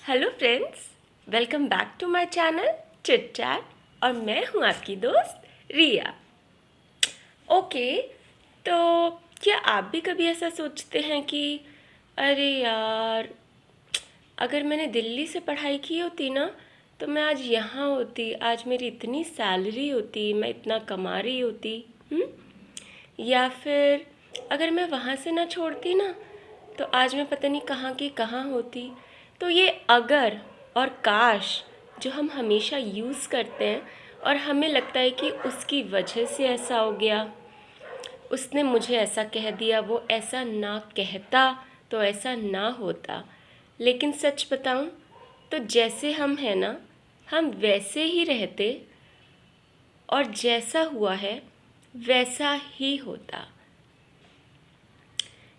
Hello friends, welcome back to my channel chit chat और मैं हूं आपकी दोस्त रिया। ओके, तो क्या आप भी कभी ऐसा सोचते हैं कि अरे यार, अगर मैंने दिल्ली से पढ़ाई की होती ना तो मैं आज यहाँ होती, आज मेरी इतनी सैलरी होती, मैं इतना कमा रही होती। या फिर अगर मैं वहाँ से ना छोड़ती ना तो आज मैं पता नहीं कहाँ की कहाँ होती। तो ये अगर और काश जो हम हमेशा यूज़ करते हैं और हमें लगता है कि उसकी वजह से ऐसा हो गया, उसने मुझे ऐसा कह दिया, वो ऐसा ना कहता तो ऐसा ना होता। लेकिन सच बताऊं तो जैसे हम हैं ना, हम वैसे ही रहते और जैसा हुआ है वैसा ही होता।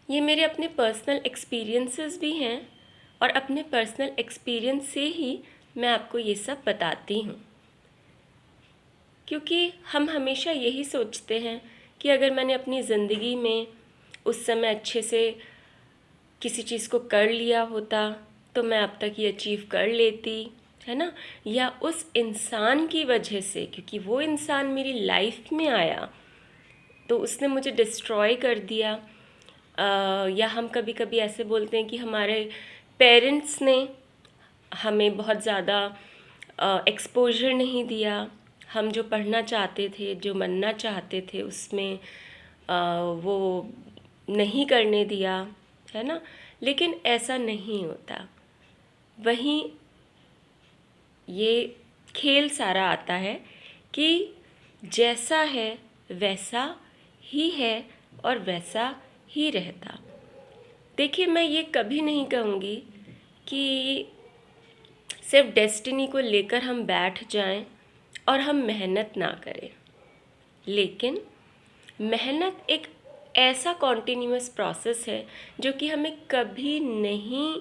ये मेरे अपने पर्सनल एक्सपीरियंसेस भी हैं और अपने पर्सनल एक्सपीरियंस से ही मैं आपको ये सब बताती हूँ। क्योंकि हम हमेशा यही सोचते हैं कि अगर मैंने अपनी ज़िंदगी में उस समय अच्छे से किसी चीज़ को कर लिया होता तो मैं अब तक ये अचीव कर लेती, है ना। या उस इंसान की वजह से, क्योंकि वो इंसान मेरी लाइफ में आया तो उसने मुझे डिस्ट्रॉय कर दिया। या हम कभी कभी ऐसे बोलते हैं कि हमारे पेरेंट्स ने हमें बहुत ज़्यादा एक्सपोजर नहीं दिया, हम जो पढ़ना चाहते थे, जो बनना चाहते थे उसमें वो नहीं करने दिया, है ना। लेकिन ऐसा नहीं होता। वहीं ये खेल सारा आता है कि जैसा है वैसा ही है और वैसा ही रहता। देखिए, मैं ये कभी नहीं कहूँगी कि सिर्फ डेस्टिनी को लेकर हम बैठ जाएं और हम मेहनत ना करें। लेकिन मेहनत एक ऐसा कॉन्टिन्यूअस प्रोसेस है जो कि हमें कभी नहीं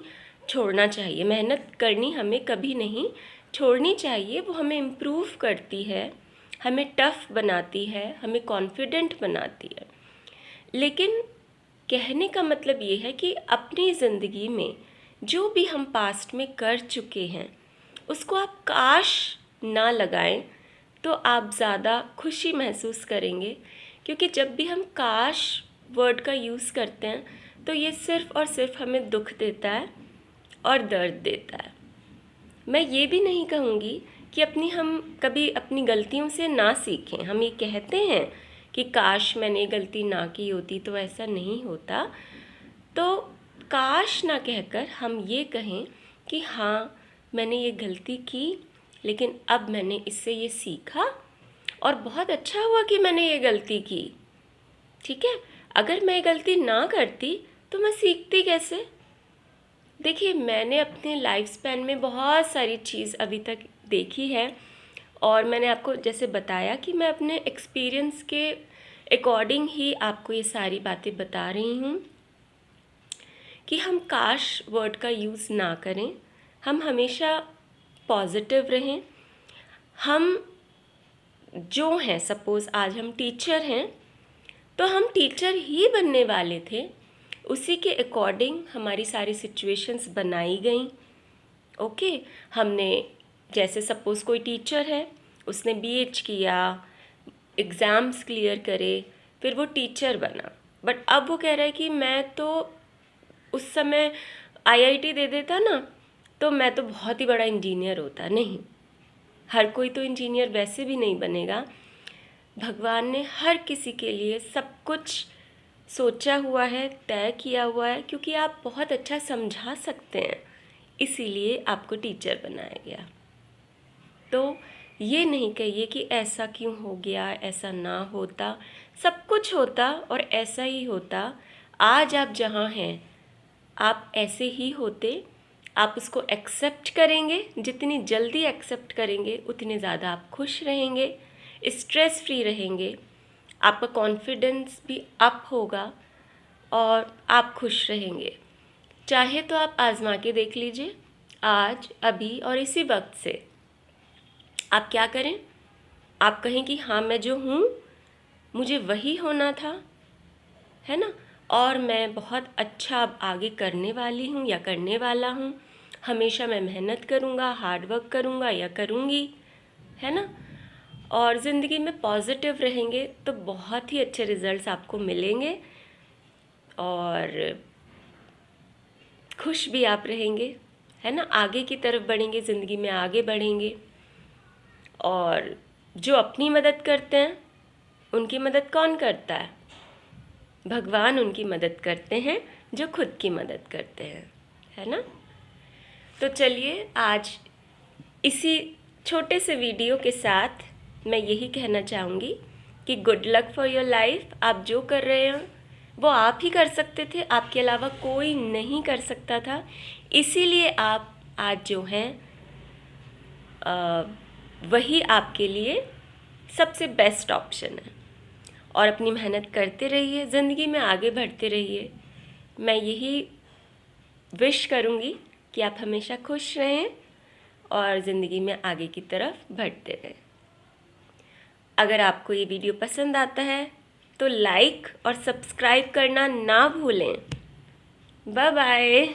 छोड़ना चाहिए। मेहनत करनी हमें कभी नहीं छोड़नी चाहिए। वो हमें इम्प्रूव करती है, हमें टफ बनाती है, हमें कॉन्फिडेंट बनाती है। लेकिन कहने का मतलब ये है कि अपनी ज़िंदगी में जो भी हम पास्ट में कर चुके हैं उसको आप काश ना लगाएं तो आप ज़्यादा खुशी महसूस करेंगे। क्योंकि जब भी हम काश वर्ड का यूज़ करते हैं तो ये सिर्फ़ और सिर्फ हमें दुख देता है और दर्द देता है। मैं ये भी नहीं कहूँगी कि हम कभी अपनी गलतियों से ना सीखें। हम ये कहते हैं कि काश मैंने ये गलती ना की होती, तो ऐसा नहीं होता। तो काश ना कहकर हम ये कहें कि हाँ, मैंने ये गलती की लेकिन अब मैंने इससे ये सीखा और बहुत अच्छा हुआ कि मैंने ये गलती की। ठीक है, अगर मैं ये गलती ना करती तो मैं सीखती कैसे। देखिए, मैंने अपने लाइफ स्पैन में बहुत सारी चीज़ अभी तक देखी है और मैंने आपको जैसे बताया कि मैं अपने एक्सपीरियंस के अकॉर्डिंग ही आपको ये सारी बातें बता रही हूँ कि हम काश वर्ड का यूज़ ना करें, हम हमेशा पॉजिटिव रहें। हम जो हैं, सपोज़ आज हम टीचर हैं तो हम टीचर ही बनने वाले थे, उसी के अकॉर्डिंग हमारी सारी सिचुएशंस बनाई गई। ओके, हमने जैसे सपोज़ कोई टीचर है, उसने बीएड किया, एग्ज़ाम्स क्लियर करे, फिर वो टीचर बना। बट अब वो कह रहा है कि मैं तो उस समय आईआईटी दे देता ना तो मैं तो बहुत ही बड़ा इंजीनियर होता। नहीं, हर कोई तो इंजीनियर वैसे भी नहीं बनेगा। भगवान ने हर किसी के लिए सब कुछ सोचा हुआ है, तय किया हुआ है, क्योंकि आप बहुत अच्छा समझा सकते हैं, इसीलिए आपको टीचर बनाया गया। तो ये नहीं कहिए कि ऐसा क्यों हो गया, ऐसा ना होता। सब कुछ होता और ऐसा ही होता। आज आप जहाँ हैं आप ऐसे ही होते। आप उसको एक्सेप्ट करेंगे, जितनी जल्दी एक्सेप्ट करेंगे उतने ज़्यादा आप खुश रहेंगे, स्ट्रेस फ्री रहेंगे, आपका कॉन्फिडेंस भी अप होगा और आप खुश रहेंगे। चाहे तो आप आज़मा के देख लीजिए, आज, अभी और इसी वक्त से आप क्या करें। आप कहें कि हाँ, मैं जो हूँ मुझे वही होना था, है ना, और मैं बहुत अच्छा अब आगे करने वाली हूँ या करने वाला हूँ। हमेशा मैं मेहनत करूँगा, हार्ड वर्क करूँगा या करूँगी, है ना, और ज़िंदगी में पॉजिटिव रहेंगे तो बहुत ही अच्छे रिजल्ट्स आपको मिलेंगे और खुश भी आप रहेंगे, है ना, आगे की तरफ बढ़ेंगे, ज़िंदगी में आगे बढ़ेंगे। और जो अपनी मदद करते हैं उनकी मदद कौन करता है? भगवान उनकी मदद करते हैं जो खुद की मदद करते हैं, है ना। तो चलिए आज इसी छोटे से वीडियो के साथ मैं यही कहना चाहूँगी कि good luck for your life. आप जो कर रहे हैं वो आप ही कर सकते थे, आपके अलावा कोई नहीं कर सकता था, इसीलिए आप आज जो हैं वही आपके लिए सबसे बेस्ट ऑप्शन है। और अपनी मेहनत करते रहिए, ज़िंदगी में आगे बढ़ते रहिए। मैं यही विश करूँगी कि आप हमेशा खुश रहें और ज़िंदगी में आगे की तरफ बढ़ते रहें। अगर आपको ये वीडियो पसंद आता है तो लाइक और सब्सक्राइब करना ना भूलें। Bye bye.